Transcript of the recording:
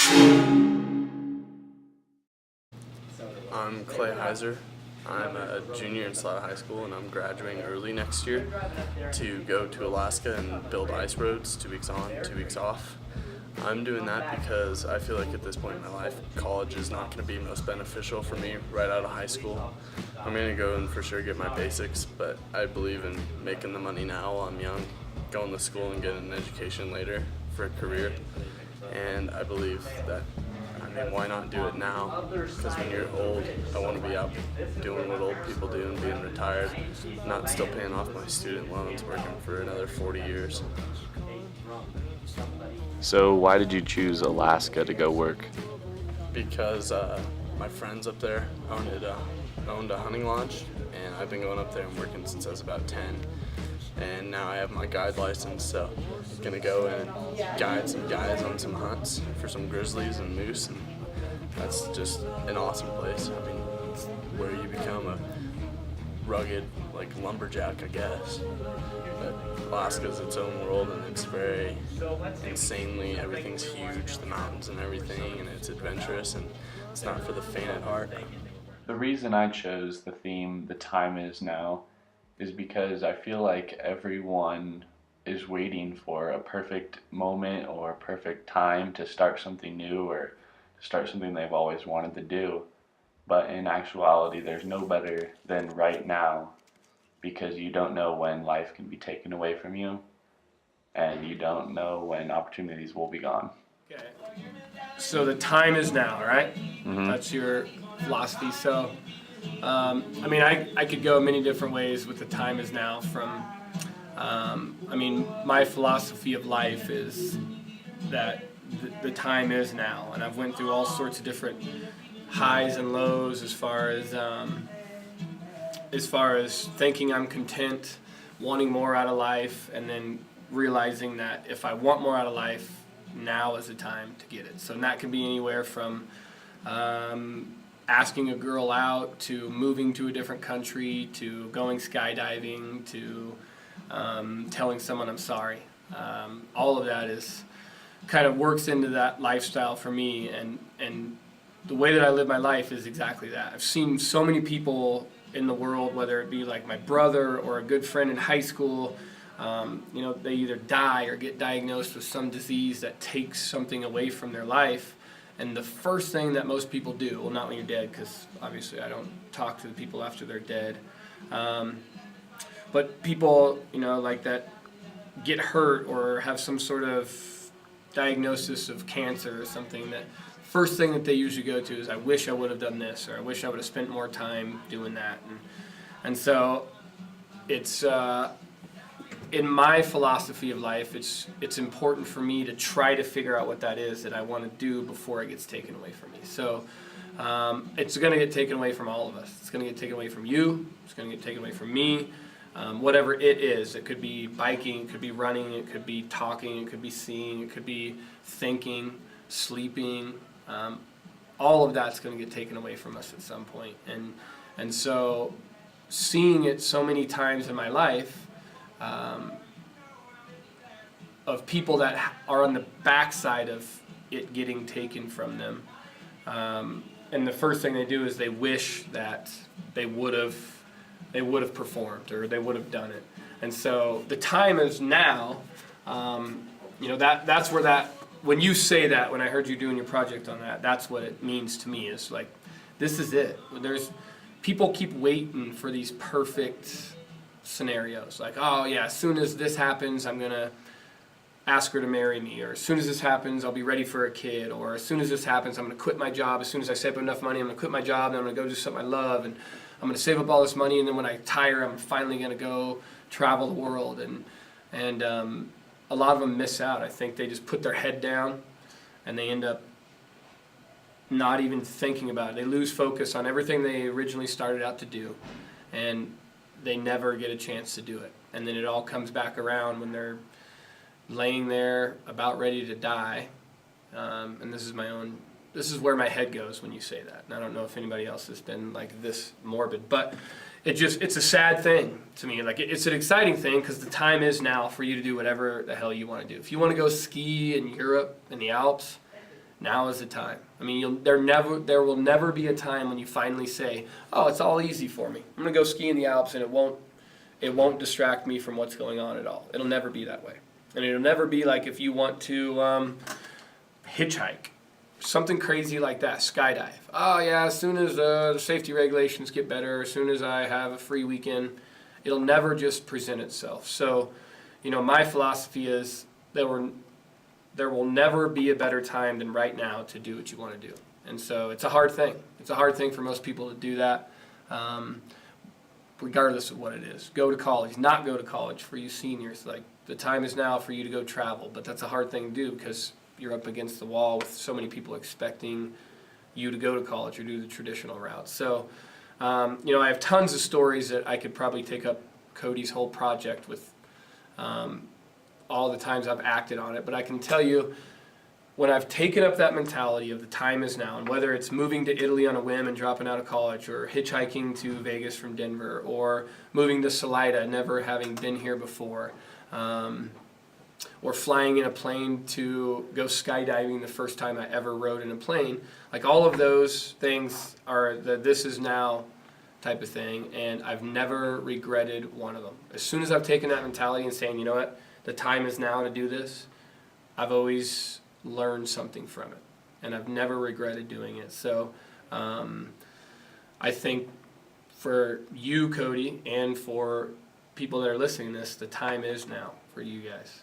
I'm Clay Heiser. I'm a junior in Salidan High School, and I'm graduating early next year to go to Alaska and build ice roads 2 weeks on, 2 weeks off. I'm doing that because I feel like at this point in my life, college is not going to be most beneficial for me right out of high school. I'm going to go and for sure get my basics, but I believe in making the money now while I'm young, going to school and getting an education later for a career. And I believe that, why not do it now? Because when you're old, I want to be out doing what old people do and being retired, not still paying off my student loans, working for another 40 years. So why did you choose Alaska to go work? Because my friends up there owned a hunting lodge, and I've been going up there and working since I was about 10. And now I have my guide license, so I'm gonna go and guide some guys on some hunts for some grizzlies and moose, and that's just an awesome place. I mean, it's where you become a rugged, like, lumberjack, I guess. But Alaska's its own world, and it's very insanely, everything's huge, the mountains and everything, and it's adventurous, and it's not for the faint at heart. The reason I chose the theme, The Time Is Now, is because I feel like everyone is waiting for a perfect moment or a perfect time to start something new or to start something they've always wanted to do. But in actuality, there's no better than right now, because you don't know when life can be taken away from you, and you don't know when opportunities will be gone. Okay. So the time is now, right? Mm-hmm. That's your philosophy. So I could go many different ways with the time is now from, my philosophy of life is that the time is now, and I've went through all sorts of different highs and lows as far as thinking I'm content, wanting more out of life, and then realizing that if I want more out of life, now is the time to get it. So that can be anywhere from asking a girl out, to moving to a different country, to going skydiving, to telling someone I'm sorry. All of that is kind of works into that lifestyle for me, and the way that I live my life is exactly that. I've seen so many people in the world, whether it be like my brother or a good friend in high school, they either die or get diagnosed with some disease that takes something away from their life. And the first thing that most people do, well, not when you're dead, because obviously I don't talk to the people after they're dead, but people, like that get hurt or have some sort of diagnosis of cancer or something, that first thing that they usually go to is, I wish I would have done this, or I wish I would have spent more time doing that. And so it's, in my philosophy of life, it's important for me to try to figure out what that is that I want to do before it gets taken away from me. So it's going to get taken away from all of us. It's going to get taken away from you. It's going to get taken away from me. Whatever it is. It could be biking, it could be running, it could be talking, it could be seeing, it could be thinking, sleeping. All of that's going to get taken away from us at some point. And so seeing it so many times in my life, of people that are on the backside of it getting taken from them, and the first thing they do is they wish that they would have performed, or they would have done it. And so the time is now. That's where that, when you say that, when I heard you doing your project on that, that's what it means to me. Is like, this is it. People keep waiting for these perfect scenarios, like, oh yeah, as soon as this happens, I'm gonna ask her to marry me, or as soon as this happens, I'll be ready for a kid, or as soon as this happens, I'm gonna quit my job. As soon as I save up enough money, I'm gonna quit my job, and I'm gonna go do something I love, and I'm gonna save up all this money, and then when I retire, I'm finally gonna go travel the world. And a lot of them miss out. I think they just put their head down, and they end up not even thinking about it. They lose focus on everything they originally started out to do, and they never get a chance to do it. And then it all comes back around when they're laying there about ready to die. And this is where my head goes when you say that. And I don't know if anybody else has been like this morbid, but it's a sad thing to me. Like, it's an exciting thing because the time is now for you to do whatever the hell you want to do. If you want to go ski in Europe, in the Alps, Now is the time. I mean, there will never be a time when you finally say, "Oh, it's all easy for me. I'm gonna go ski in the Alps, and it won't distract me from what's going on at all." It'll never be that way, and it'll never be like if you want to hitchhike, something crazy like that, skydive. Oh yeah, as soon as the safety regulations get better, as soon as I have a free weekend, it'll never just present itself. So, my philosophy is there will never be a better time than right now to do what you want to do. And so it's a hard thing. It's a hard thing for most people to do that, regardless of what it is. Go to college, not go to college for you seniors. Like, the time is now for you to go travel, but that's a hard thing to do because you're up against the wall with so many people expecting you to go to college or do the traditional route. So, I have tons of stories that I could probably take up Cody's whole project with all the times I've acted on it. But I can tell you, when I've taken up that mentality of the time is now, and whether it's moving to Italy on a whim and dropping out of college, or hitchhiking to Vegas from Denver, or moving to Salida, never having been here before, or flying in a plane to go skydiving the first time I ever rode in a plane. Like, all of those things are the this is now type of thing, and I've never regretted one of them. As soon as I've taken that mentality and saying, you know what, the time is now to do this, I've always learned something from it, and I've never regretted doing it. So I think for you, Cody, and for people that are listening to this, the time is now for you guys.